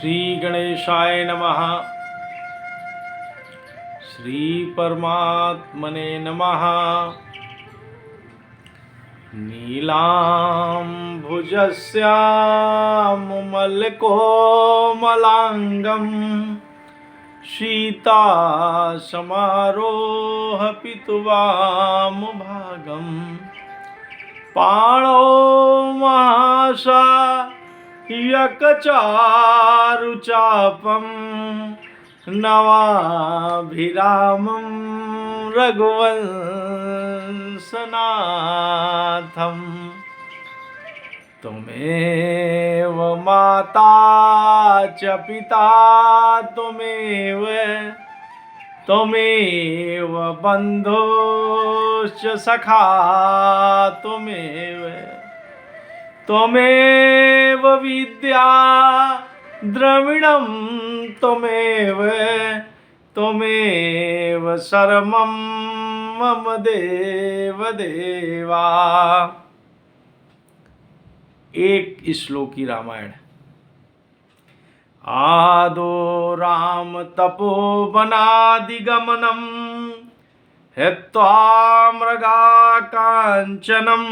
श्री गणेशाय नमः। श्री परमात्मने नमः। नीलाम्भुजस्यामुमलकोमलाङ्गं सीतासमारोह पितुवामभागं पाणौ महासा यकचारुचापं नवाभिरामं रघुवंशनाथं त्वमेव माता च पिता त्वमेव बन्धुश्च सखा त्वमेव विद्या द्रविणं त्वमेव शरणं मम देवा। एक श्लोकी रामायण। आदो राम तपोवनादिगमनं हित्वा मृगा काञ्चनं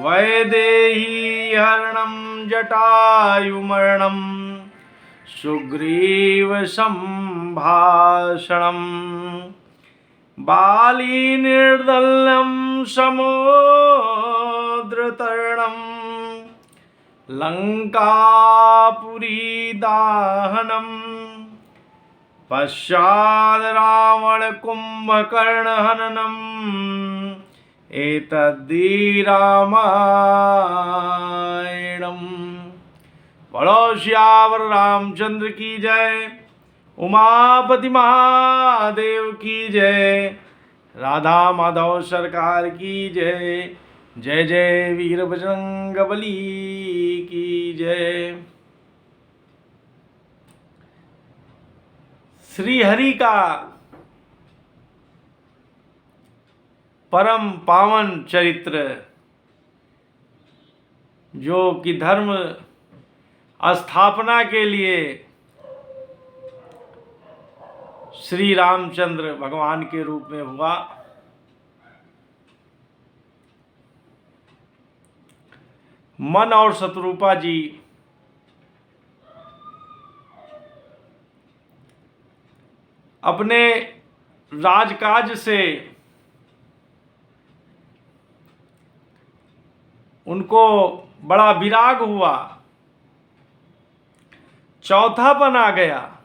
वैदेही हरणं जटायुमरणं सुग्रीव संभाषणं बाली निर्दलं समुद्रतरणं लंकापुरी दाहनं पश्चात् रावण कुंभकर्ण हननम् एतद्धि रामायणम्। बोलो श्यावर रामचंद्र की जय। उमापति महादेव की जय। राधा माधव सरकार की जय। जय जय वीर बजरंग बली की जय। श्री हरि का परम पावन चरित्र, जो कि धर्म स्थापना के लिए श्री रामचंद्र भगवान के रूप में हुआ। मन और शत्रुपा जी अपने राजकाज से उनको बड़ा विराग हुआ, चौथापन आ गया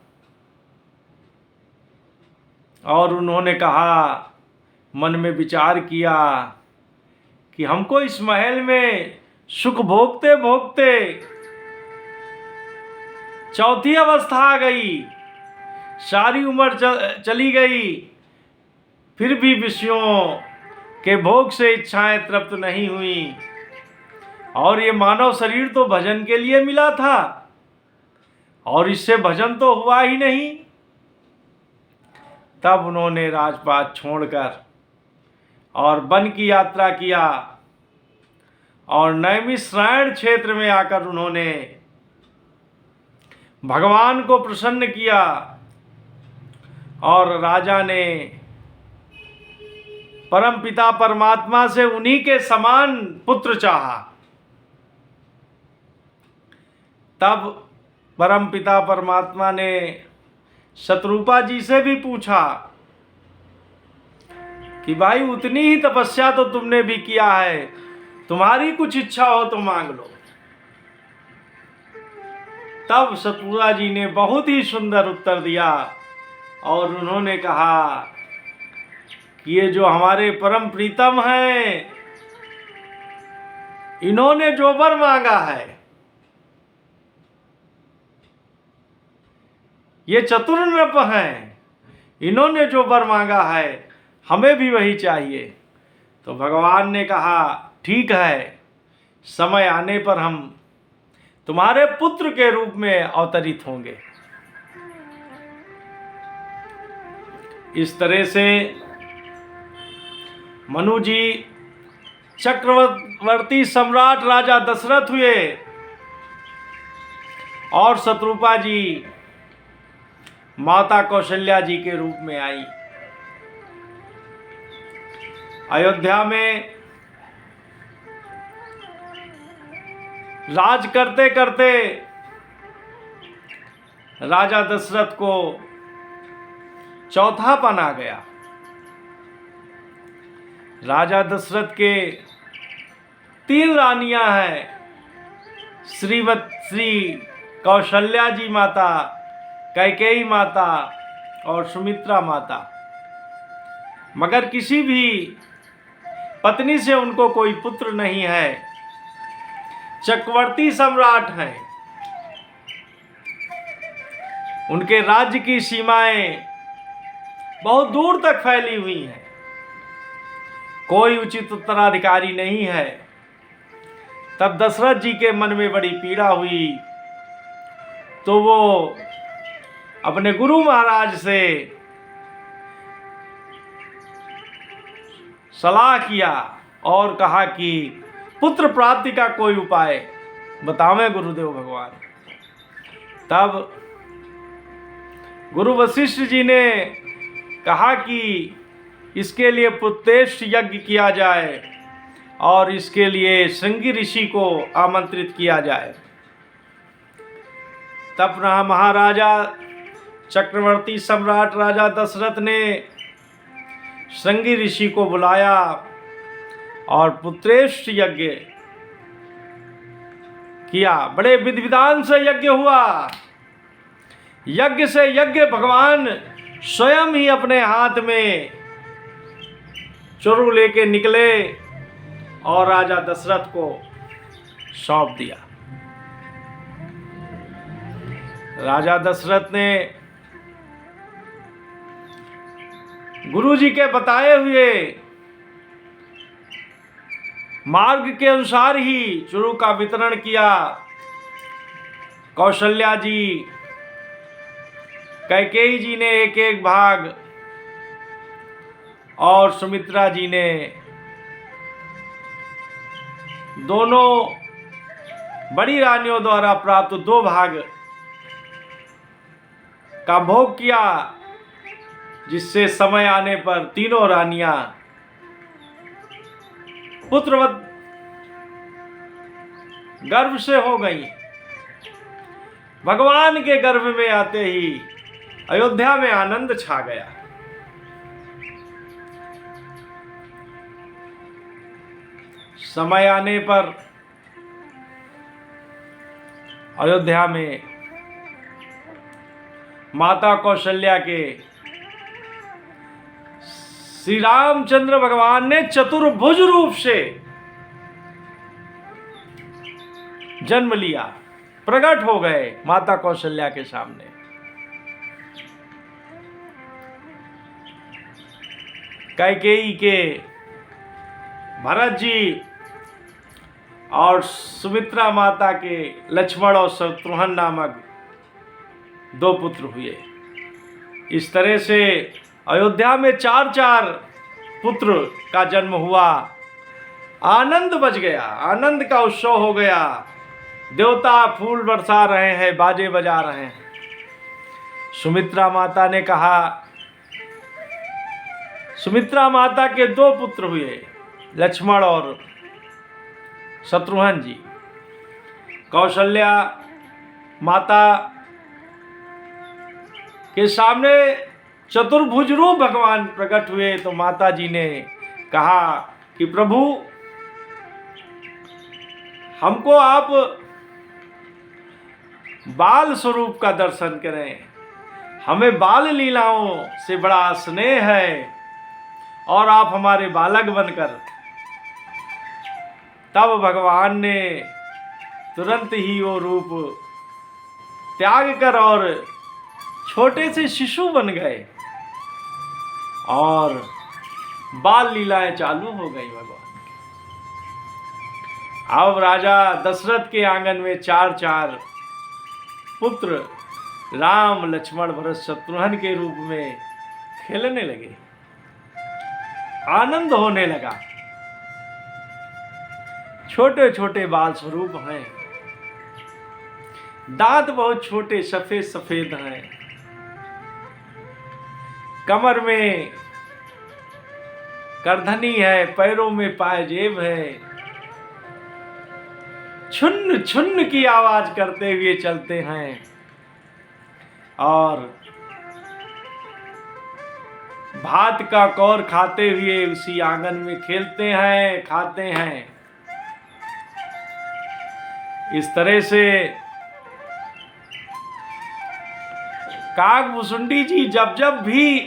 और उन्होंने कहा, मन में विचार किया कि हमको इस महल में सुख भोगते भोगते चौथी अवस्था आ गई, सारी उम्र चली गई, फिर भी विषयों के भोग से इच्छाएं तृप्त नहीं हुई। और ये मानव शरीर तो भजन के लिए मिला था और इससे भजन तो हुआ ही नहीं। तब उन्होंने राजपाट छोड़कर और वन की यात्रा किया और नैमिषारण्य क्षेत्र में आकर उन्होंने भगवान को प्रसन्न किया और राजा ने परम पिता परमात्मा से उन्हीं के समान पुत्र चाहा। तब परम पिता परमात्मा ने शत्रुपा जी से भी पूछा कि भाई उतनी ही तपस्या तो तुमने भी किया है, तुम्हारी कुछ इच्छा हो तो मांग लो। तब शत्रुपा जी ने बहुत ही सुंदर उत्तर दिया और उन्होंने कहा कि ये जो हमारे परम प्रीतम हैं, इन्होंने जो वर मांगा है, ये चतुर नृप हैं, इन्होंने जो वर मांगा है हमें भी वही चाहिए। तो भगवान ने कहा, ठीक है, समय आने पर हम तुम्हारे पुत्र के रूप में अवतरित होंगे। इस तरह से मनु जी चक्रवर्ती सम्राट राजा दशरथ हुए और शत्रुपा जी माता कौशल्या जी के रूप में आई। अयोध्या में राज करते करते राजा दशरथ को चौथापन आ गया। राजा दशरथ के 3 रानियां हैं, श्री कौशल्या जी माता, कैकेयी माता और सुमित्रा माता, मगर किसी भी पत्नी से उनको कोई पुत्र नहीं है। चक्रवर्ती सम्राट हैं, उनके राज्य की सीमाएं बहुत दूर तक फैली हुई हैं, कोई उचित उत्तराधिकारी नहीं है। तब दशरथ जी के मन में बड़ी पीड़ा हुई, तो वो अपने गुरु महाराज से सलाह किया और कहा कि पुत्र प्राप्ति का कोई उपाय बतावें गुरुदेव भगवान। तब गुरु वशिष्ठ जी ने कहा कि इसके लिए पुत्रेष्ठ यज्ञ किया जाए और इसके लिए श्रृंगी ऋषि को आमंत्रित किया जाए। तब महाराजा चक्रवर्ती सम्राट राजा दशरथ ने श्रृंगी ऋषि को बुलाया और पुत्रेष्ठ यज्ञ किया। बड़े विधि विधान से यज्ञ हुआ। यज्ञ से यज्ञ भगवान स्वयं ही अपने हाथ में चुरु लेके निकले और राजा दशरथ को सौंप दिया। राजा दशरथ ने गुरु जी के बताए हुए मार्ग के अनुसार ही चुरु का वितरण किया। कौशल्या जी, कैकेयी जी ने एक एक भाग और सुमित्रा जी ने दोनों बड़ी रानियों द्वारा प्राप्त 2 भाग का भोग किया, जिससे समय आने पर तीनों रानियां पुत्रवत गर्भ से हो गई। भगवान के गर्भ में आते ही अयोध्या में आनंद छा गया। समय आने पर अयोध्या में माता कौशल्या के श्री रामचंद्र भगवान ने चतुर्भुज रूप से जन्म लिया, प्रकट हो गए माता कौशल्या के सामने। कैकेयी के भरत जी और सुमित्रा माता के लक्ष्मण और शत्रुघ्न नामक 2 पुत्र हुए। इस तरह से अयोध्या में 4 पुत्र का जन्म हुआ। आनंद बच गया, आनंद का उत्सव हो गया। देवता फूल बरसा रहे हैं, बाजे बजा रहे हैं। सुमित्रा माता ने कहा, सुमित्रा माता के 2 पुत्र हुए, लक्ष्मण और शत्रुघ्न जी। कौशल्या माता के सामने चतुर्भुज रूप भगवान प्रकट हुए, तो माता जी ने कहा कि प्रभु, हमको आप बाल स्वरूप का दर्शन करें, हमें बाल लीलाओं से बड़ा स्नेह है और आप हमारे बालक बनकर। तब भगवान ने तुरंत ही वो रूप त्याग कर और छोटे से शिशु बन गए और बाल लीलाएं चालू हो गई भगवान की। अब राजा दशरथ के आंगन में 4 पुत्र राम, लक्ष्मण, भरत, शत्रुघ्न के रूप में खेलने लगे। आनंद होने लगा। छोटे छोटे बाल स्वरूप हैं। दांत बहुत छोटे सफेद सफेद हैं, कमर में करधनी है, पैरों में पायजेब है, छुन्न छुन्न की आवाज करते हुए चलते हैं और भात का कौर खाते हुए उसी आंगन में खेलते हैं, खाते हैं। इस तरह से काकभुसुंडी जी जब जब भी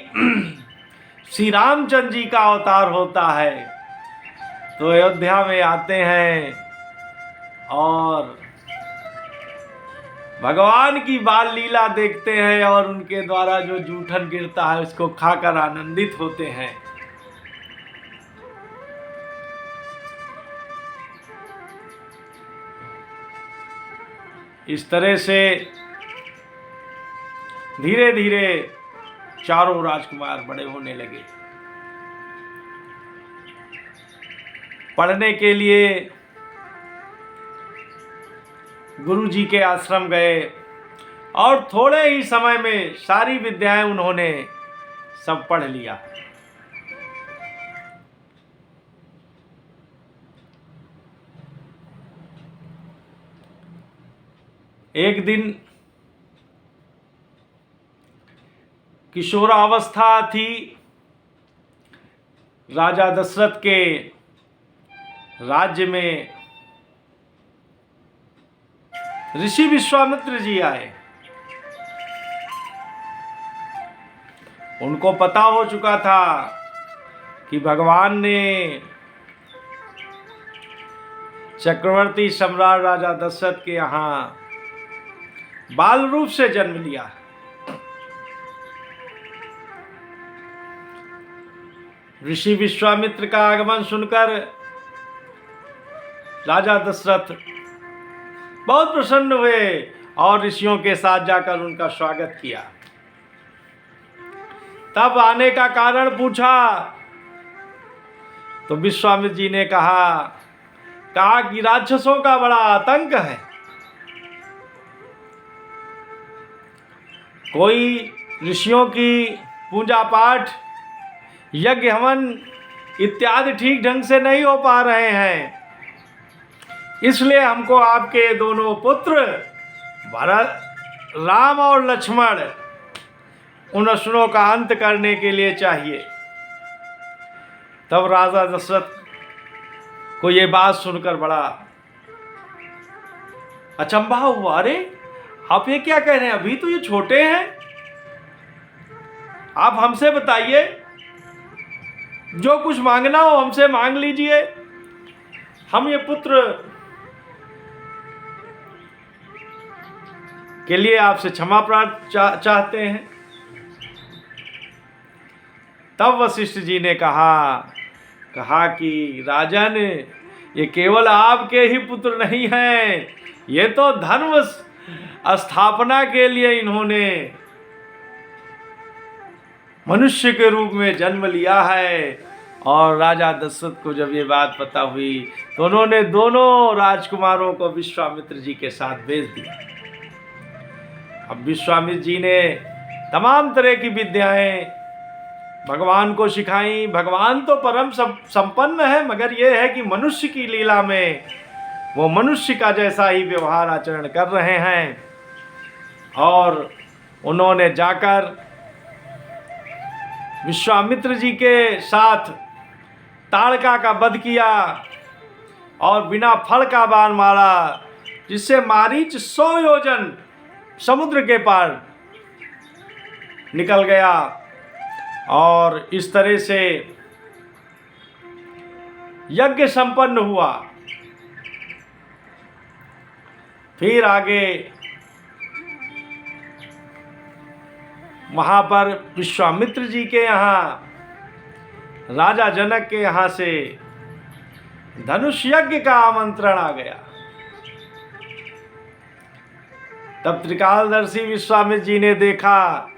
श्री रामचंद्र जी का अवतार होता है तो अयोध्या में आते हैं और भगवान की बाल लीला देखते हैं और उनके द्वारा जो जूठन गिरता है उसको खाकर आनंदित होते हैं। इस तरह से धीरे धीरे चारों राजकुमार बड़े होने लगे। पढ़ने के लिए गुरु जी के आश्रम गए और थोड़े ही समय में सारी विद्याएं उन्होंने सब पढ़ लिया। एक दिन किशोरावस्था थी राजा दशरथ के राज्य में। ऋषि विश्वामित्र जी आए। उनको पता हो चुका था कि भगवान ने चक्रवर्ती सम्राट राजा दशरथ के यहाँ बाल रूप से जन्म लिया। ऋषि विश्वामित्र का आगमन सुनकर राजा दशरथ बहुत प्रसन्न हुए और ऋषियों के साथ जाकर उनका स्वागत किया। तब आने का कारण पूछा तो विश्वामित्र जी ने कहा कि राक्षसों का बड़ा आतंक है। कोई ऋषियों की पूजा पाठ यज्ञ हवन इत्यादि ठीक ढंग से नहीं हो पा रहे हैं, इसलिए हमको आपके दोनों पुत्र भरत राम और लक्ष्मण उन असुरों का अंत करने के लिए चाहिए। तब राजा दशरथ को ये बात सुनकर बड़ा अचंभा हुआ। अरे आप ये क्या कह रहे हैं, अभी तो ये छोटे हैं, आप हमसे बताइए, जो कुछ मांगना हो हमसे मांग लीजिए, हम ये पुत्र के लिए आपसे क्षमा प्रार्थना चाहते हैं। तब वशिष्ठ जी ने कहा कि राजन, ये केवल आपके ही पुत्र नहीं हैं, ये तो धर्म स्थापना के लिए इन्होंने मनुष्य के रूप में जन्म लिया है। और राजा दशरथ को जब ये बात पता हुई तो उन्होंने दोनों राजकुमारों को विश्वामित्र जी के साथ भेज दिया। अब विश्वामित्र जी ने तमाम तरह की विद्याएं भगवान को सिखाई। भगवान तो परम संपन्न है, मगर यह है कि मनुष्य की लीला में वो मनुष्य का जैसा ही व्यवहार आचरण कर रहे हैं। और उन्होंने जाकर विश्वामित्र जी के साथ ताड़का का वध किया और बिना फल का बाण मारा, जिससे मारीच 100 योजन समुद्र के पार निकल गया। और इस तरह से यज्ञ संपन्न हुआ। फिर आगे वहाँ पर विश्वामित्र जी के यहाँ राजा जनक के यहाँ से धनुष यज्ञ का आमंत्रण आ गया। तब त्रिकालदर्शी विश्वामित्र जी ने देखा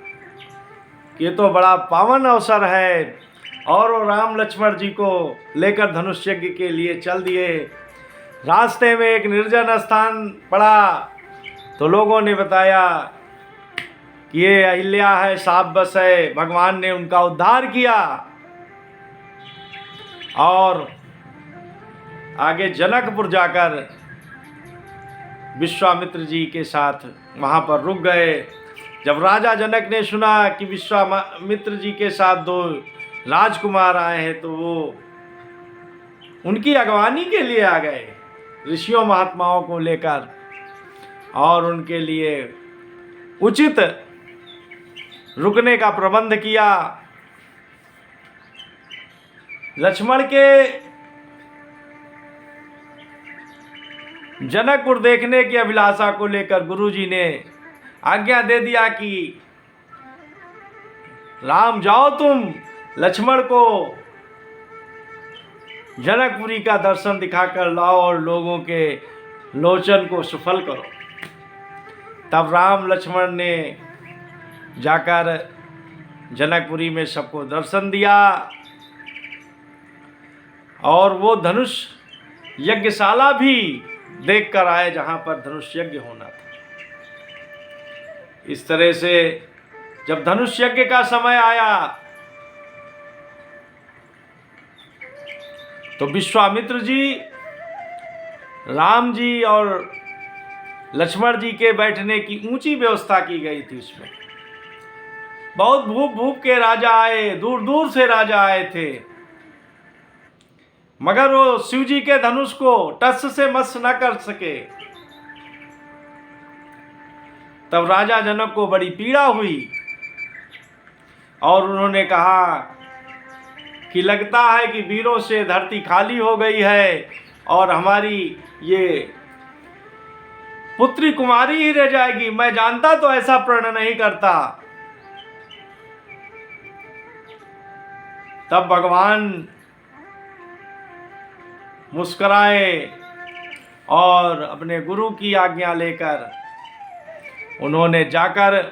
कि ये तो बड़ा पावन अवसर है, और वो राम लक्ष्मण जी को लेकर धनुष यज्ञ के लिए चल दिए। रास्ते में एक निर्जन स्थान पड़ा तो लोगों ने बताया कि ये अहिल्या है, साफ बस है। भगवान ने उनका उद्धार किया और आगे जनकपुर जाकर विश्वामित्र जी के साथ वहाँ पर रुक गए। जब राजा जनक ने सुना कि विश्वामित्र जी के साथ 2 राजकुमार आए हैं तो वो उनकी अगवानी के लिए आ गए, ऋषियों महात्माओं को लेकर, और उनके लिए उचित रुकने का प्रबंध किया। लक्ष्मण के जनकपुर देखने की अभिलाषा को लेकर गुरुजी ने आज्ञा दे दिया कि राम जाओ, तुम लक्ष्मण को जनकपुरी का दर्शन दिखाकर लाओ और लोगों के लोचन को सफल करो। तब राम लक्ष्मण ने जाकर जनकपुरी में सबको दर्शन दिया और वो धनुष यज्ञशाला भी देख कर आए जहाँ पर धनुष यज्ञ होना था। इस तरह से जब धनुष यज्ञ का समय आया तो विश्वामित्र जी, राम जी और लक्ष्मण जी के बैठने की ऊंची व्यवस्था की गई थी। उसमें बहुत भूप के राजा आए, दूर दूर से राजा आए थे, मगर वो शिव जी के धनुष को टस से मस न कर सके। तब राजा जनक को बड़ी पीड़ा हुई और उन्होंने कहा कि लगता है कि वीरों से धरती खाली हो गई है और हमारी ये पुत्री कुमारी ही रह जाएगी। मैं जानता तो ऐसा प्रण नहीं करता। तब भगवान मुस्कुराए और अपने गुरु की आज्ञा लेकर उन्होंने जाकर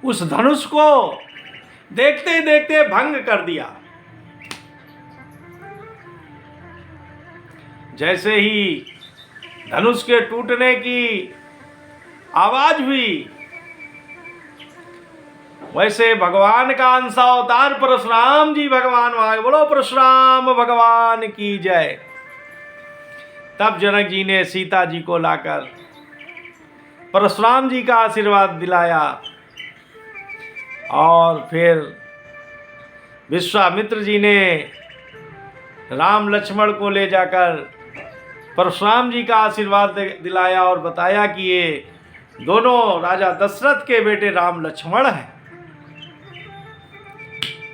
उस धनुष को देखते देखते भंग कर दिया। जैसे ही धनुष के टूटने की आवाज हुई, वैसे भगवान का अंशावतार परशुराम जी भगवान वहां, बोलो परशुराम भगवान की जय। तब जनक जी ने सीता जी को लाकर परशुराम जी का आशीर्वाद दिलाया और फिर विश्वामित्र जी ने राम लक्ष्मण को ले जाकर परशुराम जी का आशीर्वाद दिलाया और बताया कि ये दोनों राजा दशरथ के बेटे राम लक्ष्मण हैं।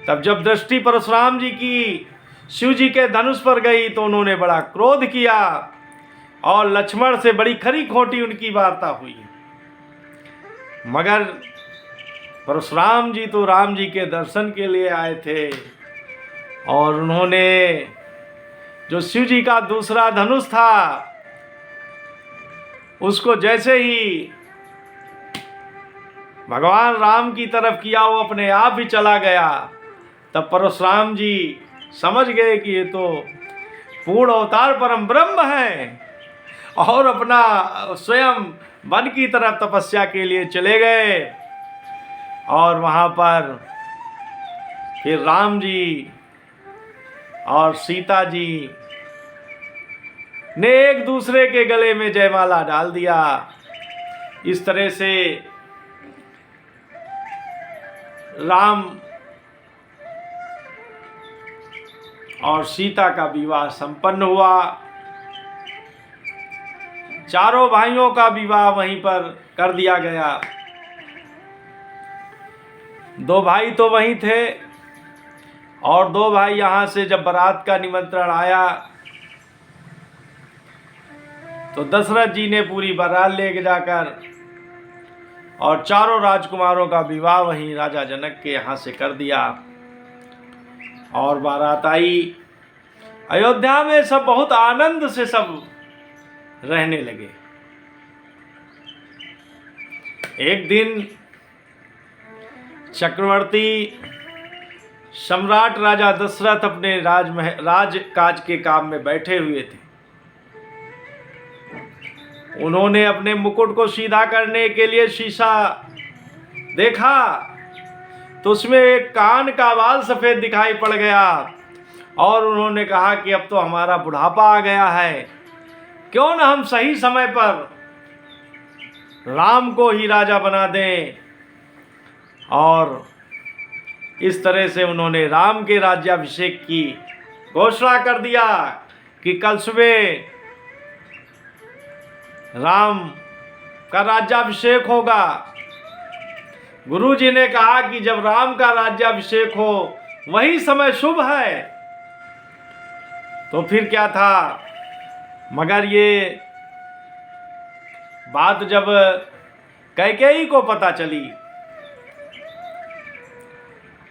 तब जब दृष्टि परशुराम जी की शिव जी के धनुष पर गई तो उन्होंने बड़ा क्रोध किया और लक्ष्मण से बड़ी खरी खोटी उनकी वार्ता हुई। मगर परशुराम जी तो राम जी के दर्शन के लिए आए थे और उन्होंने जो शिव जी का दूसरा धनुष था उसको जैसे ही भगवान राम की तरफ किया, वो अपने आप ही चला गया। तब परशुराम जी समझ गए कि ये तो पूर्ण अवतार परम ब्रह्म है और अपना स्वयं वन की तरफ तपस्या के लिए चले गए। और वहाँ पर फिर राम जी और सीता जी ने एक दूसरे के गले में जयमाला डाल दिया। इस तरह से राम और सीता का विवाह संपन्न हुआ। चारों भाइयों का विवाह वहीं पर कर दिया गया। 2 भाई तो वहीं थे और 2 भाई यहाँ से जब बारात का निमंत्रण आया तो दशरथ जी ने पूरी बारात ले जाकर और चारों राजकुमारों का विवाह वहीं राजा जनक के यहाँ से कर दिया। और बारात आई अयोध्या में, सब बहुत आनंद से सब रहने लगे। एक दिन चक्रवर्ती सम्राट राजा दशरथ अपने राजकाज के काम में बैठे हुए थे। उन्होंने अपने मुकुट को सीधा करने के लिए शीशा देखा तो उसमें एक कान का बाल सफ़ेद दिखाई पड़ गया और उन्होंने कहा कि अब तो हमारा बुढ़ापा आ गया है, क्यों न हम सही समय पर राम को ही राजा बना दें। और इस तरह से उन्होंने राम के राज्याभिषेक की घोषणा कर दिया कि कल सुबह राम का राज्याभिषेक होगा। गुरु जी ने कहा कि जब राम का राज्याभिषेक हो वही समय शुभ है। तो फिर क्या था, मगर ये बात जब कैकेयी को पता चली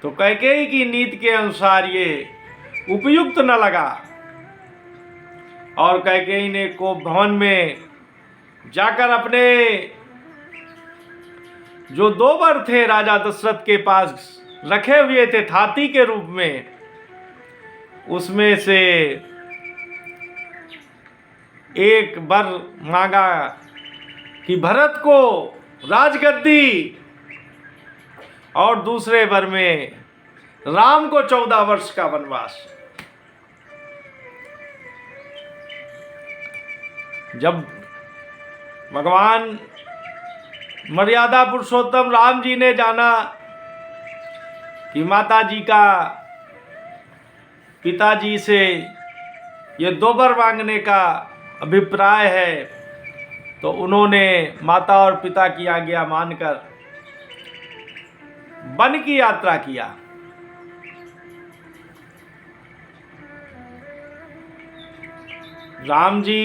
तो कैकेयी की नीति के अनुसार ये उपयुक्त न लगा और कैकेयी ने कोप भवन में जाकर अपने जो 2 वर थे राजा दशरथ के पास रखे हुए थे थाती के रूप में, उसमें से एक वर मांगा कि भरत को राजगद्दी और दूसरे वर में राम को 14 वर्ष का वनवास। जब भगवान मर्यादा पुरुषोत्तम राम जी ने जाना कि माता जी का पिताजी से ये 2 वर मांगने का अभिप्राय है, तो उन्होंने माता और पिता की आज्ञा मानकर वन की यात्रा किया। राम जी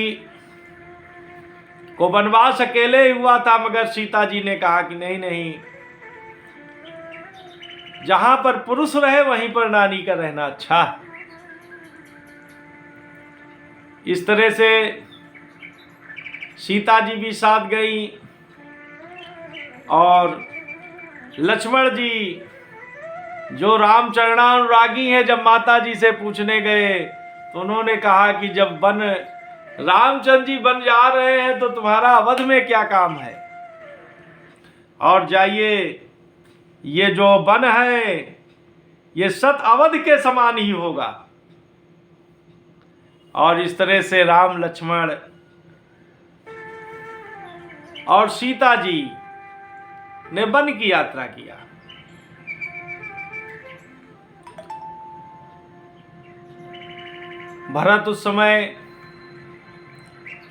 को वनवास अकेले ही हुआ था, मगर सीता जी ने कहा कि नहीं नहीं, जहां पर पुरुष रहे वहीं पर नारी का रहना अच्छा। इस तरह से सीता जी भी साथ गई और लक्ष्मण जी जो रामचरणानुरागी हैं, जब माता जी से पूछने गए तो उन्होंने कहा कि जब रामचंद्र जी बन जा रहे हैं तो तुम्हारा अवध में क्या काम है, और जाइए, ये जो वन है ये सत अवध के समान ही होगा। और इस तरह से राम लक्ष्मण और सीता जी ने वन की यात्रा किया। भरत उस समय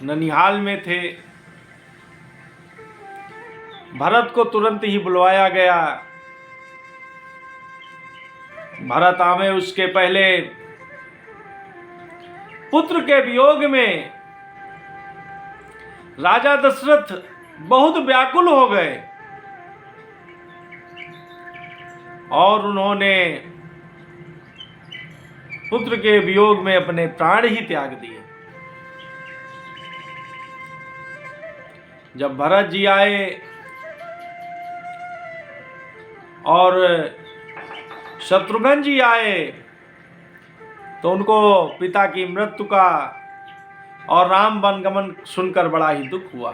ननिहाल में थे। भरत को तुरंत ही बुलवाया गया। भरत आवे उसके पहले पुत्र के वियोग में राजा दशरथ बहुत व्याकुल हो गए और उन्होंने पुत्र के वियोग में अपने प्राण ही त्याग दिए। जब भरत जी आए और शत्रुघ्न जी आए तो उनको पिता की मृत्यु का और राम वनगमन सुनकर बड़ा ही दुख हुआ।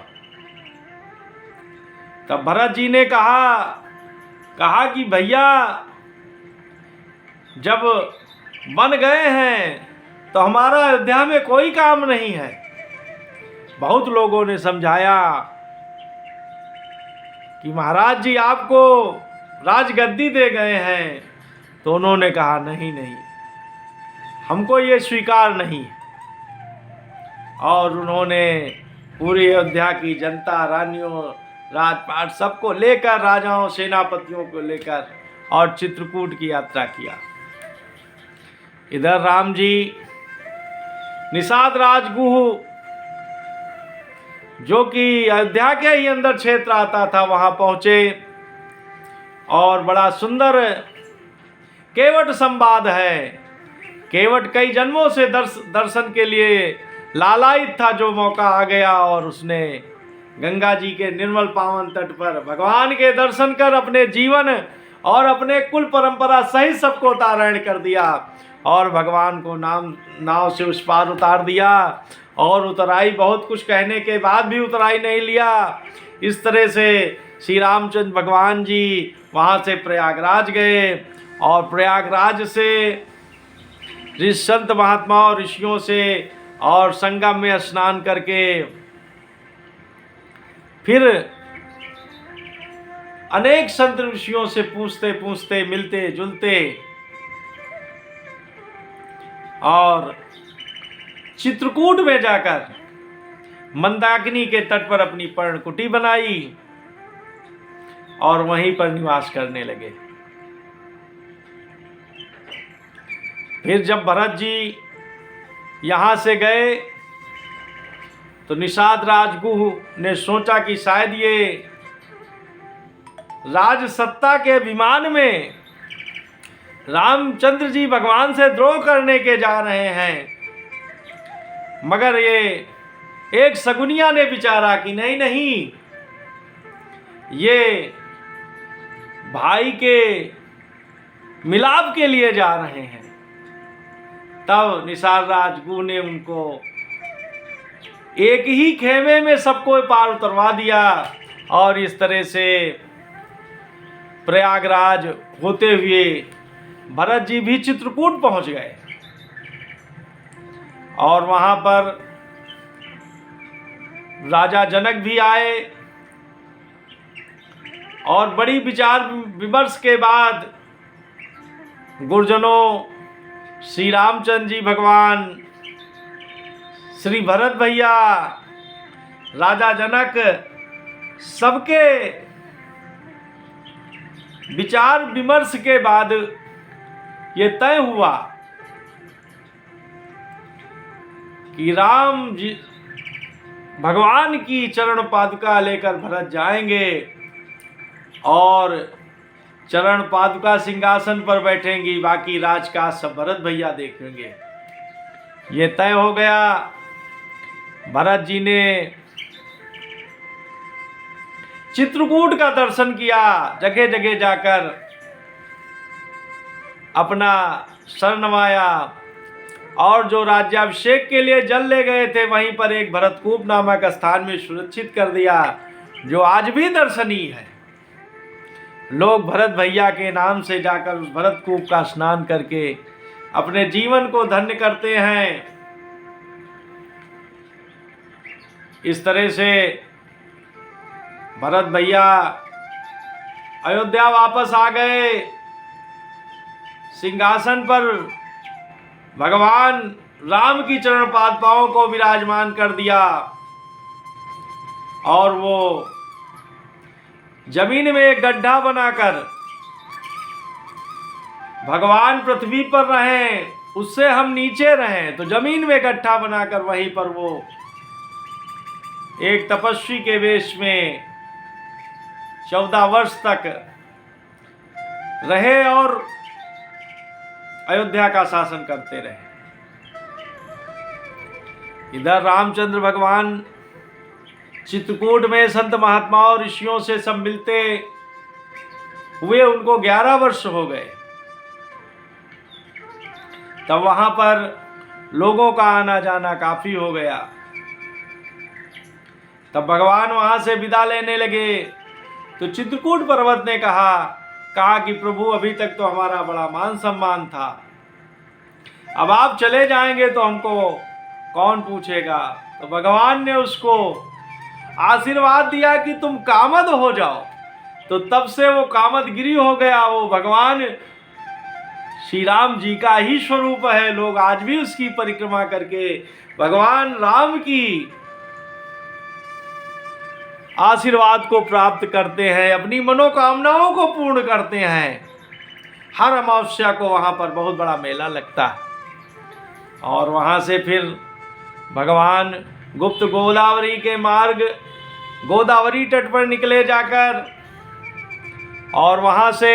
तब भरत जी ने कहा कि भैया, जब बन गए हैं तो हमारा अयोध्या में कोई काम नहीं है। बहुत लोगों ने समझाया कि महाराज जी आपको राजगद्दी दे गए हैं, तो उन्होंने कहा नहीं नहीं, हमको ये स्वीकार नहीं। और उन्होंने पूरी अयोध्या की जनता, रानियों, राजपाट सबको लेकर, राजाओं, सेनापतियों को लेकर और चित्रकूट की यात्रा किया। इधर राम जी निषाद राजगुह, जो कि अयोध्या के ही अंदर क्षेत्र आता था, वहां पहुंचे और बड़ा सुंदर केवट संवाद है। केवट कई जन्मों से दर्शन के लिए लालायित था, जो मौका आ गया और उसने गंगा जी के निर्मल पावन तट पर भगवान के दर्शन कर अपने जीवन और अपने कुल परंपरा सहित सबको तारण कर दिया और भगवान को नाव से उस पार उतार दिया और उतराई, बहुत कुछ कहने के बाद भी उतराई नहीं लिया। इस तरह से श्री रामचंद्र भगवान जी वहाँ से प्रयागराज गए और प्रयागराज से संत महात्मा और ऋषियों से और संगम में स्नान करके फिर अनेक संत ऋषियों से पूछते पूछते मिलते जुलते और चित्रकूट में जाकर मंदाकिनी के तट पर अपनी पर्णकुटी बनाई और वहीं पर निवास करने लगे। फिर जब भरत जी यहाँ से गए तो निषाद राजगुह ने सोचा कि शायद ये राज सत्ता के अभिमान में रामचंद्र जी भगवान से द्रोह करने के जा रहे हैं, मगर ये एक सगुनिया ने विचारा कि नहीं नहीं, ये भाई के मिलाप के लिए जा रहे हैं। तब निषाद राजगुह ने उनको एक ही खेमे में सबको पार उतरवा दिया और इस तरह से प्रयागराज होते हुए भरत जी भी चित्रकूट पहुंच गए और वहां पर राजा जनक भी आए और बड़ी विचार विमर्श के बाद गुरुजनों श्री रामचंद्र जी भगवान, श्री भरत भैया, राजा जनक, सबके विचार विमर्श के बाद ये तय हुआ कि राम जी भगवान की चरण पादुका लेकर भरत जाएंगे और चरण पादुका सिंहासन पर बैठेंगी, बाकी राजकाज सब भरत भैया देखेंगे। ये तय हो गया। भरत जी ने चित्रकूट का दर्शन किया, जगह जगह जाकर अपना सर नवाया और जो राज्याभिषेक के लिए जल ले गए थे वहीं पर एक भरतकूप नामक स्थान में सुरक्षित कर दिया, जो आज भी दर्शनीय है। लोग भरत भैया के नाम से जाकर उस भरतकूप का स्नान करके अपने जीवन को धन्य करते हैं। इस तरह से भरत भैया अयोध्या वापस आ गए। सिंहासन पर भगवान राम की चरण पादुकाओं को विराजमान कर दिया और वो जमीन में एक गड्ढा बनाकर भगवान पृथ्वी पर रहें, उससे हम नीचे रहें, तो जमीन में गड्ढा बनाकर वहीं पर वो एक तपस्वी के वेश में 14 वर्ष तक रहे और अयोध्या का शासन करते रहे। इधर रामचंद्र भगवान चित्रकूट में संत महात्मा और ऋषियों से सब मिलते हुए उनको 11 वर्ष हो गए। तब वहां पर लोगों का आना जाना काफी हो गया। तब भगवान वहां से विदा लेने लगे तो चित्रकूट पर्वत ने कहा कि प्रभु अभी तक तो हमारा बड़ा मान सम्मान था, अब आप चले जाएंगे तो हमको कौन पूछेगा। तो भगवान ने उसको आशीर्वाद दिया कि तुम कामद हो जाओ। तो तब से वो कामदगिरी हो गया। वो भगवान श्री राम जी का ही स्वरूप है। लोग आज भी उसकी परिक्रमा करके भगवान राम की आशीर्वाद को प्राप्त करते हैं, अपनी मनोकामनाओं को पूर्ण करते हैं। हर अमावस्या को वहाँ पर बहुत बड़ा मेला लगता है और वहाँ से फिर भगवान गुप्त गोदावरी के मार्ग गोदावरी तट पर निकले जाकर और वहाँ से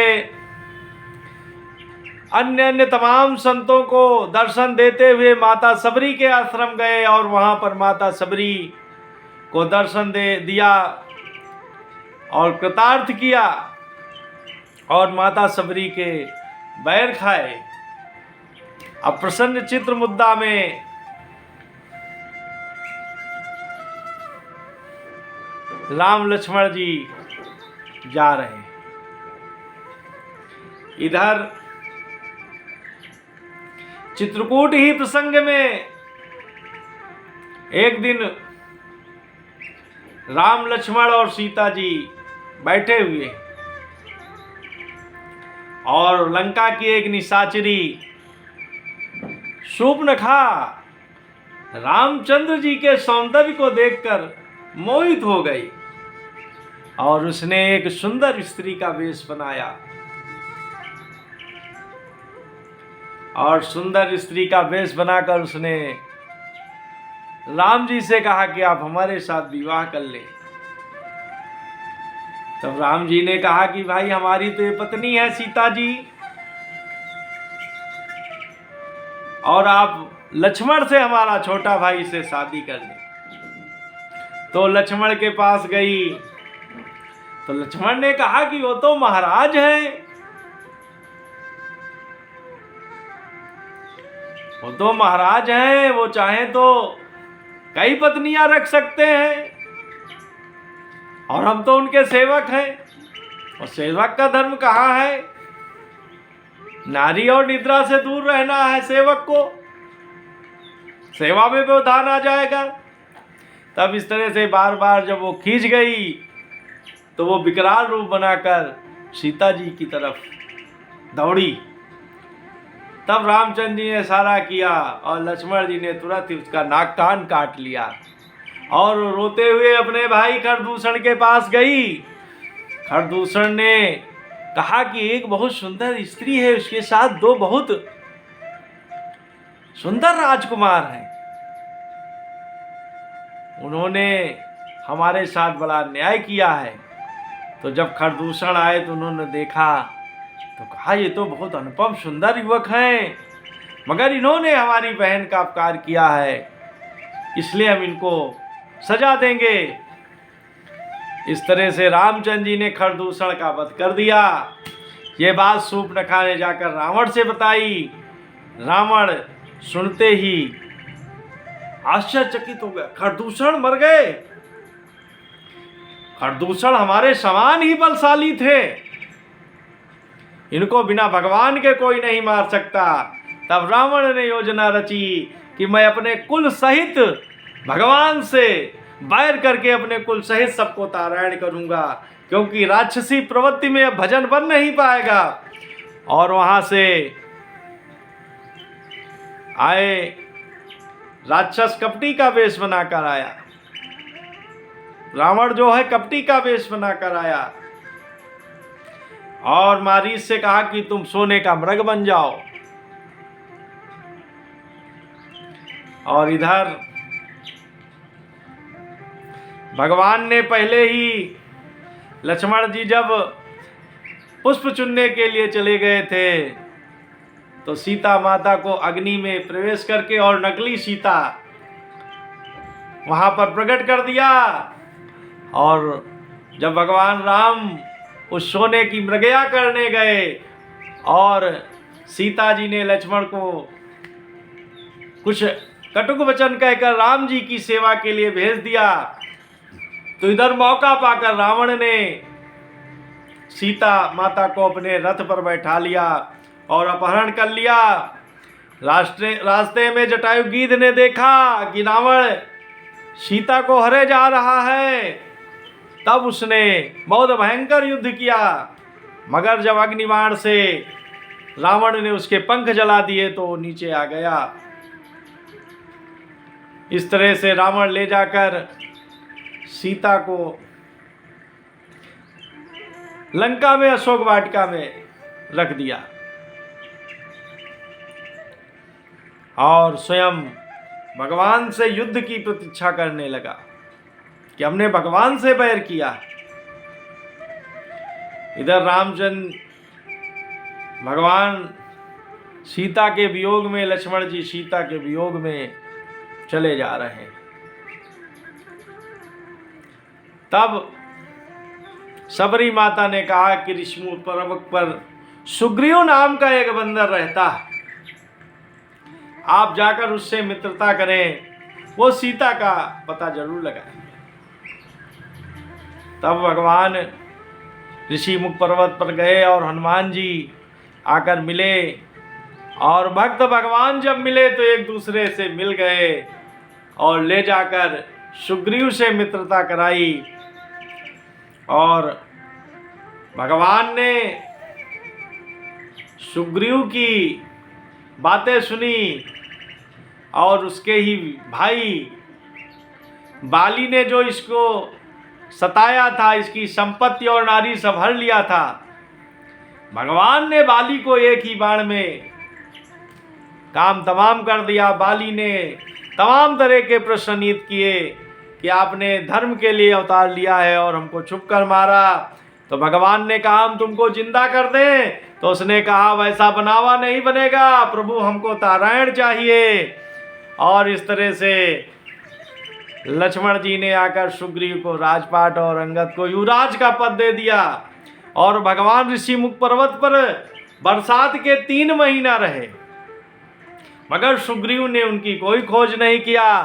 अन्य अन्य तमाम संतों को दर्शन देते हुए माता सबरी के आश्रम गए और वहाँ पर माता सबरी को दर्शन दिया और कृतार्थ किया और माता सबरी के बैर खाए। अब प्रसन्न चित्र मुद्दा में राम लक्ष्मण जी जा रहे। इधर चित्रकूट ही प्रसंग में एक दिन राम लक्ष्मण और सीता जी बैठे हुए और लंका की एक निशाचरी शूर्पणखा रामचंद्र जी के सौंदर्य को देखकर मोहित हो गई और उसने एक सुंदर स्त्री का वेश बनाया और सुंदर स्त्री का वेश बनाकर उसने राम जी से कहा कि आप हमारे साथ विवाह कर लें। तब राम जी ने कहा कि भाई हमारी तो ये पत्नी है सीता जी और आप लक्ष्मण से हमारा छोटा भाई से शादी कर लें। तो लक्ष्मण के पास गई तो लक्ष्मण ने कहा कि वो तो महाराज हैं, वो तो महाराज हैं, वो चाहें तो कई पत्नियां रख सकते हैं और हम तो उनके सेवक हैं और सेवक का धर्म कहाँ है? नारी और निद्रा से दूर रहना है सेवक को, सेवा में व्यवधान आ जाएगा। तब इस तरह से बार बार जब वो खींच गई तो वो विकराल रूप बनाकर सीता जी की तरफ दौड़ी। तब रामचंद्र जी ने इशारा किया और लक्ष्मण जी ने तुरंत उसका नाक कान काट लिया और रोते हुए अपने भाई खरदूषण के पास गई। खरदूषण ने कहा कि एक बहुत सुंदर स्त्री है, उसके साथ दो बहुत सुंदर राजकुमार हैं, उन्होंने हमारे साथ बड़ा अन्याय किया है। तो जब खरदूषण आए तो उन्होंने देखा तो कहा ये तो बहुत अनुपम सुंदर युवक हैं, मगर इन्होंने हमारी बहन का अपकार किया है, इसलिए हम इनको सजा देंगे। इस तरह से रामचंद्र जी ने खरदूषण का वध कर दिया। ये बात शूर्पणखा ने जाकर रावण से बताई। रावण सुनते ही आश्चर्यचकित हो गया, खरदूषण मर गए? खरदूषण हमारे समान ही बलशाली थे, इनको बिना भगवान के कोई नहीं मार सकता। तब रावण ने योजना रची कि मैं अपने कुल सहित भगवान से बैर करके अपने कुल सहित सबको तारायण करूंगा, क्योंकि राक्षसी प्रवृत्ति में अब भजन बन नहीं पाएगा। और वहां से आए राक्षस कपटी का वेश बनाकर आया, रावण जो है कपटी का वेश बनाकर आया और मारीच से कहा कि तुम सोने का मृग बन जाओ। और इधर भगवान ने पहले ही लक्ष्मण जी जब पुष्प चुनने के लिए चले गए थे तो सीता माता को अग्नि में प्रवेश करके और नकली सीता वहां पर प्रकट कर दिया। और जब भगवान राम उस सोने की मृगया करने गए और सीता जी ने लक्ष्मण को कुछ कटुक वचन कहकर राम जी की सेवा के लिए भेज दिया, तो इधर मौका पाकर रावण ने सीता माता को अपने रथ पर बैठा लिया और अपहरण कर लिया। रास्ते में जटायु गीध ने देखा कि रावण सीता को हरे जा रहा है, तब उसने बहुत भयंकर युद्ध किया, मगर जब अग्निबाण से रावण ने उसके पंख जला दिए तो वो नीचे आ गया। इस तरह से रावण ले जाकर सीता को लंका में अशोक वाटिका में रख दिया और स्वयं भगवान से युद्ध की प्रतीक्षा करने लगा कि हमने भगवान से बैर किया। इधर रामचंद्र भगवान सीता के वियोग में, लक्ष्मण जी सीता के वियोग में चले जा रहे हैं। तब सबरी माता ने कहा कि ऋषिमुख पर्वत पर सुग्रीव नाम का एक बंदर रहता है, आप जाकर उससे मित्रता करें, वो सीता का पता जरूर लगाएंगे। तब भगवान ऋषि मुख पर्वत पर गए और हनुमान जी आकर मिले, और भक्त भगवान जब मिले तो एक दूसरे से मिल गए और ले जाकर सुग्रीव से मित्रता कराई। और भगवान ने सुग्रीव की बातें सुनी, और उसके ही भाई बाली ने जो इसको सताया था, इसकी संपत्ति और नारी सब हर लिया था, भगवान ने बाली को एक ही बाण में काम तमाम कर दिया। बाली ने तमाम तरह के प्रश्न नित किए कि आपने धर्म के लिए अवतार लिया है और हमको छुप कर मारा। तो भगवान ने कहा हम तुमको जिंदा कर दें, तो उसने कहा वैसा बनावा नहीं बनेगा प्रभु, हमको नारायण चाहिए। और इस तरह से लक्ष्मण जी ने आकर सुग्रीव को राजपाट और अंगद को युवराज का पद दे दिया। और भगवान ऋषि मुख पर्वत पर बरसात के 3 महीना रहे, मगर सुग्रीव ने उनकी कोई खोज नहीं किया।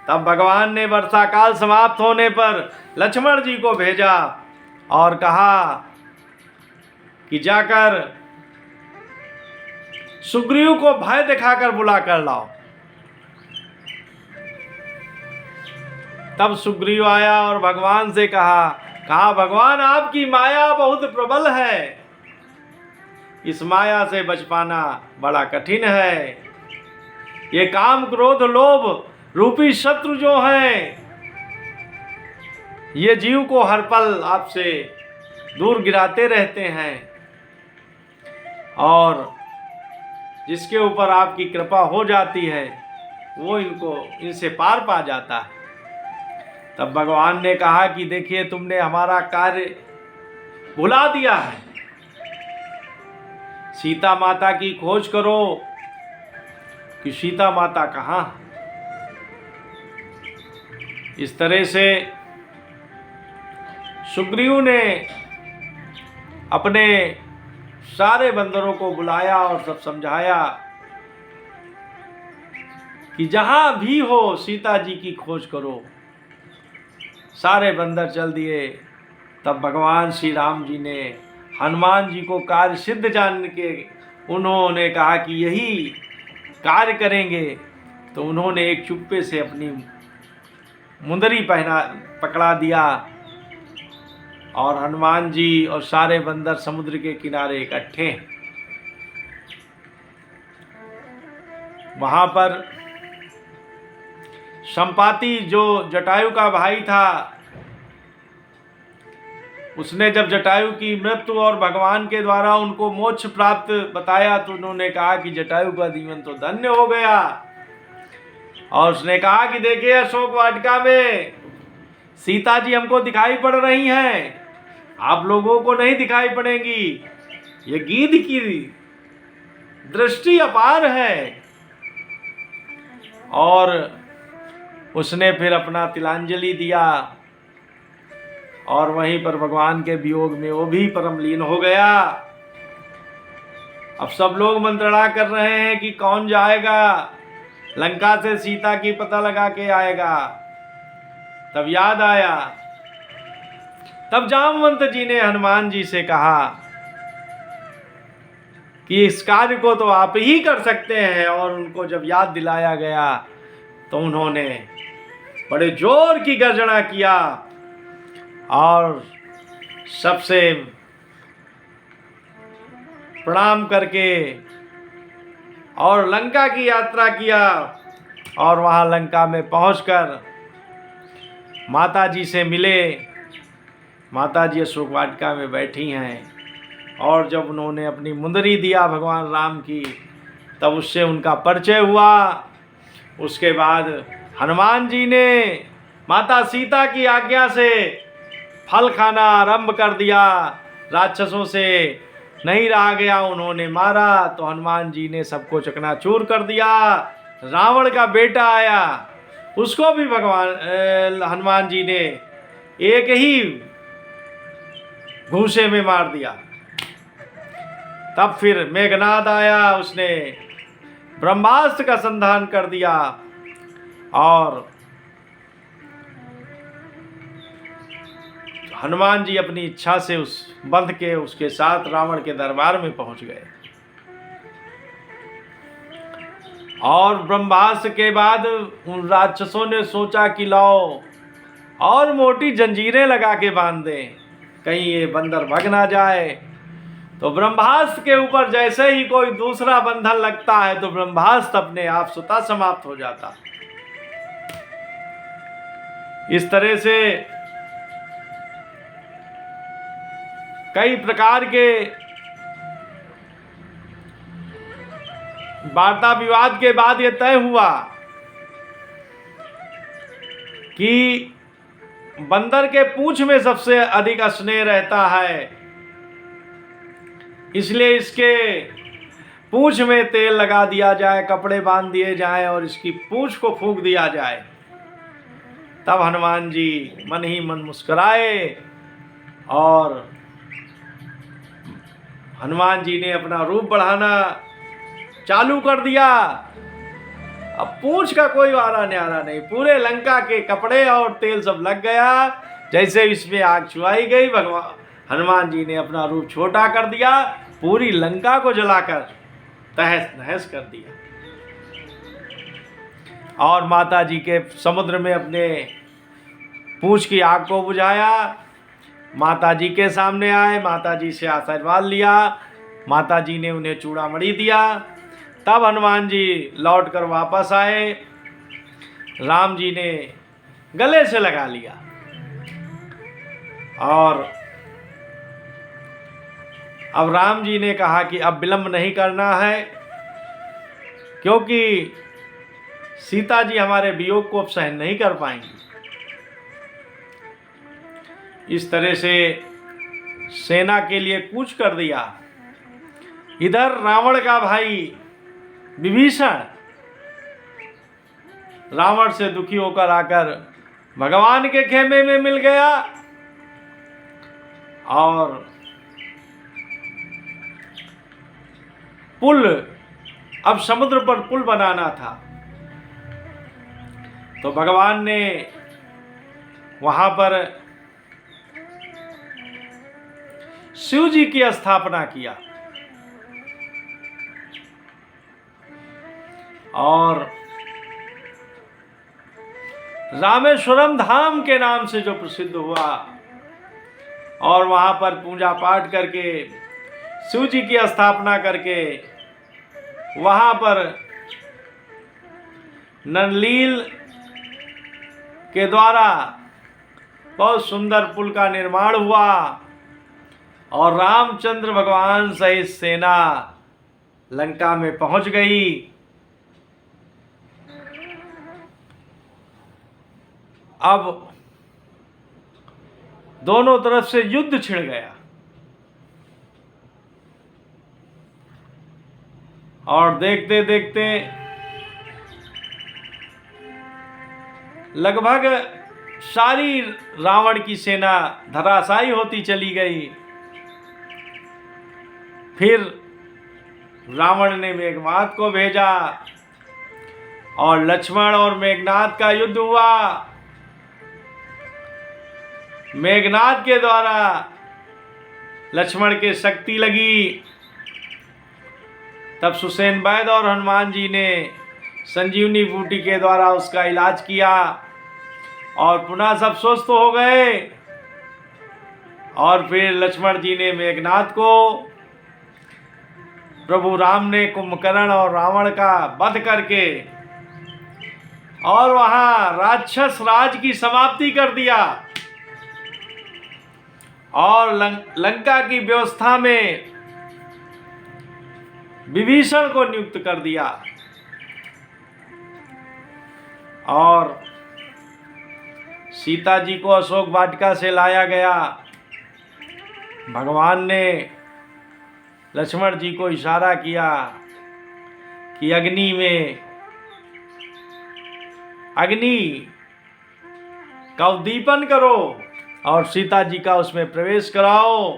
तब भगवान ने वर्षा काल समाप्त होने पर लक्ष्मण जी को भेजा और कहा कि जाकर सुग्रीव को भय दिखाकर बुला कर लाओ। तब सुग्रीव आया और भगवान से कहा भगवान आपकी माया बहुत प्रबल है, इस माया से बच पाना बड़ा कठिन है। ये काम क्रोध लोभ रूपी शत्रु जो हैं, ये जीव को हर पल आपसे दूर गिराते रहते हैं, और जिसके ऊपर आपकी कृपा हो जाती है वो इनसे पार पा जाता है। तब भगवान ने कहा कि देखिए तुमने हमारा कार्य भुला दिया है, सीता माता की खोज करो कि सीता माता कहाँ। इस तरह से सुग्रीव ने अपने सारे बंदरों को बुलाया और सब समझाया कि जहां भी हो सीता जी की खोज करो। सारे बंदर चल दिए। तब भगवान श्री राम जी ने हनुमान जी को कार्य सिद्ध जान के उन्होंने कहा कि यही कार्य करेंगे। तो उन्होंने एक चुप्पे से अपनी मुंदरी पकड़ा दिया, और हनुमान जी और सारे बंदर समुद्र के किनारे इकट्ठे। वहां पर संपाति जो जटायु का भाई था, उसने जब जटायु की मृत्यु और भगवान के द्वारा उनको मोक्ष प्राप्त बताया तो उन्होंने कहा कि जटायु का जीवन तो धन्य हो गया। और उसने कहा कि देखिए अशोक वाटिका में सीता जी हमको दिखाई पड़ रही हैं, आप लोगों को नहीं दिखाई पड़ेंगी। ये गीध की दृष्टि अपार है। और उसने फिर अपना तिलांजलि दिया, और वहीं पर भगवान के वियोग में वो भी परम लीन हो गया। अब सब लोग मंत्रणा कर रहे हैं कि कौन जाएगा लंका से सीता की पता लगा के आएगा। तब याद आया, तब जामवंत जी ने हनुमान जी से कहा कि इस कार्य को तो आप ही कर सकते हैं। और उनको जब याद दिलाया गया तो उन्होंने बड़े जोर की गर्जना किया और सबसे प्रणाम करके और लंका की यात्रा किया। और वहाँ लंका में पहुंचकर माता जी से मिले। माता जी अशोक वाटिका में बैठी हैं, और जब उन्होंने अपनी मुंदरी दिया भगवान राम की, तब उससे उनका परिचय हुआ। उसके बाद हनुमान जी ने माता सीता की आज्ञा से फल खाना आरंभ कर दिया। राक्षसों से नहीं रहा गया, उन्होंने मारा तो हनुमान जी ने सबको चकनाचूर कर दिया। रावण का बेटा आया, उसको भी भगवान हनुमान जी ने एक ही घूंसे में मार दिया। तब फिर मेघनाद आया, उसने ब्रह्मास्त्र का संधान कर दिया। और हनुमान जी अपनी इच्छा से उस बंध के उसके साथ रावण के दरबार में पहुंच गए। और ब्रह्मास्त्र के बाद उन राक्षसों ने सोचा कि लाओ और मोटी जंजीरें लगा के बांध दें, कहीं ये बंदर भग ना जाए। तो ब्रह्मास्त्र के ऊपर जैसे ही कोई दूसरा बंधन लगता है तो ब्रह्मास्त्र अपने आप स्वतः समाप्त हो जाता। इस तरह से कई प्रकार के वार्ता विवाद के बाद यह तय हुआ कि बंदर के पूंछ में सबसे अधिक स्नेह रहता है, इसलिए इसके पूंछ में तेल लगा दिया जाए, कपड़े बांध दिए जाएं और इसकी पूंछ को फूंक दिया जाए। तब हनुमान जी मन ही मन मुस्कुराए और हनुमान जी ने अपना रूप बढ़ाना चालू कर दिया। अब पूंछ का कोई वारा न्यारा नहीं, पूरे लंका के कपड़े और तेल सब लग गया। जैसे इसमें आग छुआई गई, भगवान हनुमान जी ने अपना रूप छोटा कर दिया, पूरी लंका को जलाकर तहस नहस कर दिया। और माता जी के समुद्र में अपने पूंछ की आग को बुझाया। माता जी के सामने आए, माता जी से आशीर्वाद लिया, माता जी ने उन्हें चूड़ामणि दिया। तब हनुमान जी लौटकर वापस आए, राम जी ने गले से लगा लिया और अब राम जी ने कहा कि अब विलंब नहीं करना है, क्योंकि सीता जी हमारे वियोग को अब सहन नहीं कर पाएंगी। इस तरह से सेना के लिए कूच कर दिया। इधर रावण का भाई विभीषण रावण से दुखी होकर आकर भगवान के खेमे में मिल गया और पुल, अब समुद्र पर पुल बनाना था, तो भगवान ने वहां पर शिव जी की स्थापना किया और रामेश्वरम धाम के नाम से जो प्रसिद्ध हुआ और वहां पर पूजा पाठ करके शिव जी की स्थापना करके वहां पर नंदलील के द्वारा बहुत सुंदर पुल का निर्माण हुआ और रामचंद्र भगवान सहित सेना लंका में पहुंच गई। अब दोनों तरफ से युद्ध छिड़ गया और देखते देखते लगभग सारी रावण की सेना धराशायी होती चली गई। फिर रावण ने मेघनाद को भेजा और लक्ष्मण और मेघनाद का युद्ध हुआ। मेघनाद के द्वारा लक्ष्मण के शक्ति लगी। तब सुसेन वैद्य और हनुमान जी ने संजीवनी बूटी के द्वारा उसका इलाज किया और पुनः सब स्वस्थ हो गए। और फिर लक्ष्मण जी ने मेघनाद को, प्रभु राम ने कुंभकर्ण और रावण का वध करके और वहां राक्षस राज की समाप्ति कर दिया और लंका की व्यवस्था में विभीषण को नियुक्त कर दिया और सीता जी को अशोक वाटिका से लाया गया। भगवान ने लक्ष्मण जी को इशारा किया कि अग्नि का उद्दीपन करो और सीता जी का उसमें प्रवेश कराओ,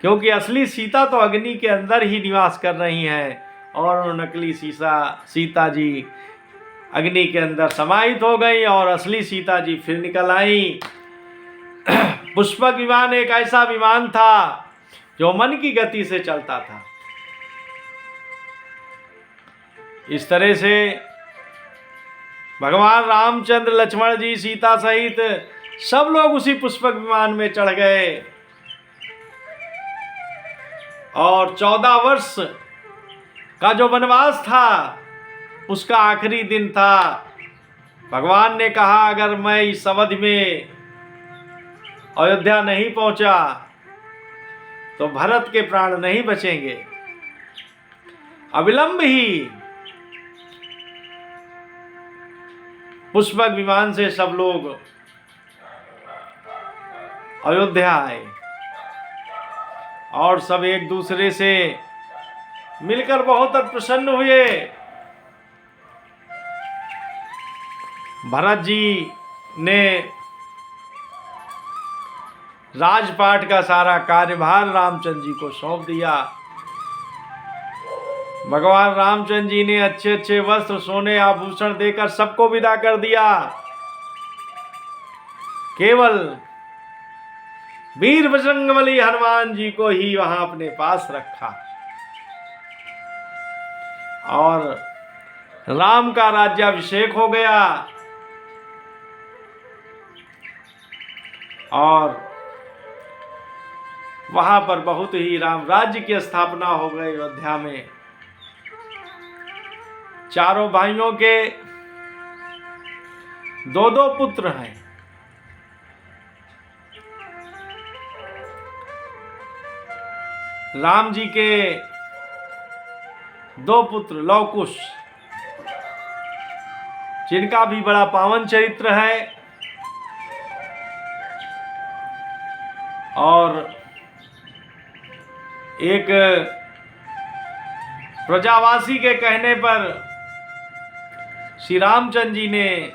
क्योंकि असली सीता तो अग्नि के अंदर ही निवास कर रही हैं और नकली सीता जी अग्नि के अंदर समाहित हो गई और असली सीता जी फिर निकल आई। पुष्पक विमान एक ऐसा विमान था जो मन की गति से चलता था। इस तरह से भगवान रामचंद्र, लक्ष्मण जी, सीता सहित सब लोग उसी पुष्पक विमान में चढ़ गए और 14 वर्ष का जो वनवास था उसका आखिरी दिन था। भगवान ने कहा अगर मैं इस अवधि में अयोध्या नहीं पहुंचा तो भरत के प्राण नहीं बचेंगे। अविलंब ही पुष्पक विमान से सब लोग अयोध्या आए और सब एक दूसरे से मिलकर बहुत प्रसन्न हुए। भरत जी ने राजपाट का सारा कार्यभार रामचंद्र जी को सौंप दिया। भगवान रामचंद्र जी ने अच्छे अच्छे वस्त्र, सोने, आभूषण देकर सबको विदा कर दिया। केवल वीर बजरंगबली हनुमान जी को ही वहां अपने पास रखा और राम का राज्याभिषेक हो गया और वहां पर बहुत ही राम राज्य की स्थापना हो गई। अयोध्या में चारों भाइयों के दो दो पुत्र हैं। राम जी के दो पुत्र लव कुश, जिनका भी बड़ा पावन चरित्र है, और एक प्रजावासी के कहने पर श्री रामचंद्र जी ने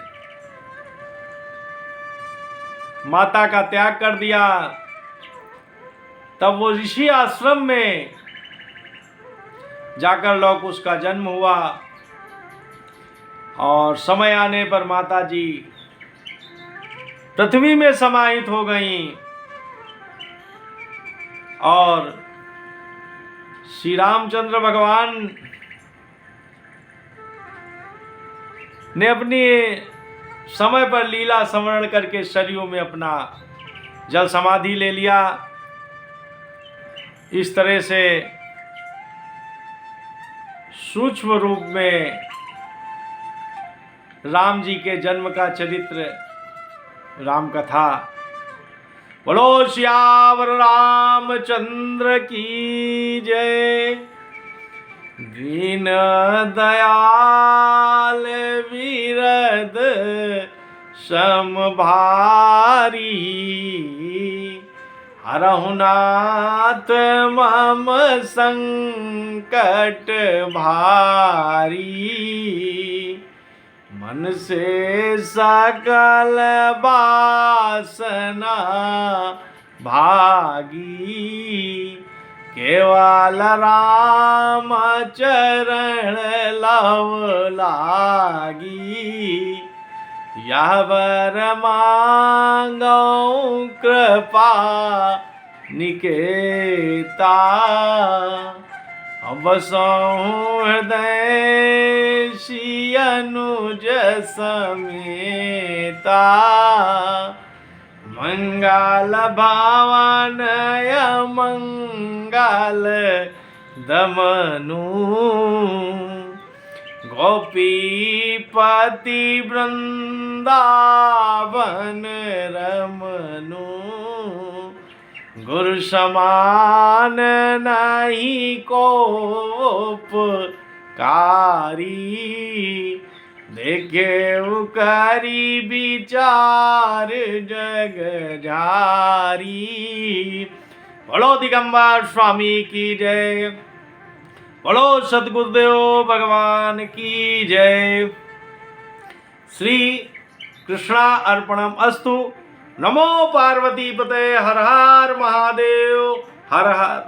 माता का त्याग कर दिया। तब वो ऋषि आश्रम में जाकर लव कुश का जन्म हुआ और समय आने पर माता जी पृथ्वी में समाहित हो गईं और श्री रामचंद्र भगवान ने अपनी समय पर लीला स्मरण करके सरयू में अपना जल समाधि ले लिया। इस तरह से सूक्ष्म रूप में राम जी के जन्म का चरित्र, राम कथा। बोलो श्यावर रामचंद्र की जय। दीन दयाल विरद सम भारी, हरहु नाथ मम संकट भारी। मन से सकल वासना भागी, केवल राम चरण लव लागी। यह वर मांगो कृपा निकेता, अब हृदय श्री अनुज समेता। मंगल भावन मंगल दमनु, गोपीपति वृंदावन रमनु। गुरु समान नहीं को उपकारी, देखे करी विचार जग जारी। बोलो दिगंबर स्वामी की जय। बोलो सद्गुरुदेव भगवान की जय। श्री कृष्णा अर्पणम अस्तु। नमो पार्वती पते। हर हर महादेव। हर हर